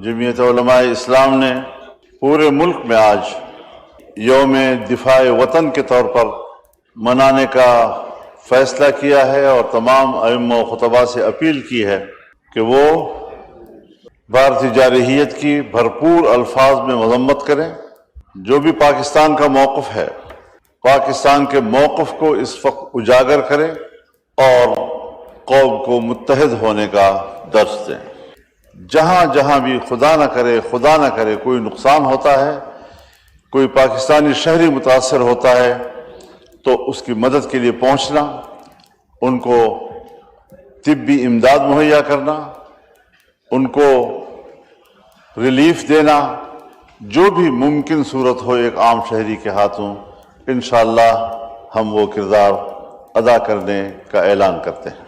جمعیت علماء اسلام نے پورے ملک میں آج یوم دفاع وطن کے طور پر منانے کا فیصلہ کیا ہے اور تمام ائمہ و خطباء سے اپیل کی ہے کہ وہ بھارتی جارحیت کی بھرپور الفاظ میں مذمت کریں۔ جو بھی پاکستان کا موقف ہے، پاکستان کے موقف کو اس وقت اجاگر کریں اور قوم کو متحد ہونے کا درس دیں۔ جہاں جہاں بھی خدا نہ کرے کوئی نقصان ہوتا ہے، کوئی پاکستانی شہری متاثر ہوتا ہے تو اس کی مدد کے لیے پہنچنا، ان کو طبی امداد مہیا کرنا، ان کو ریلیف دینا، جو بھی ممکن صورت ہو ایک عام شہری کے ہاتھوں، انشاءاللہ ہم وہ کردار ادا کرنے کا اعلان کرتے ہیں۔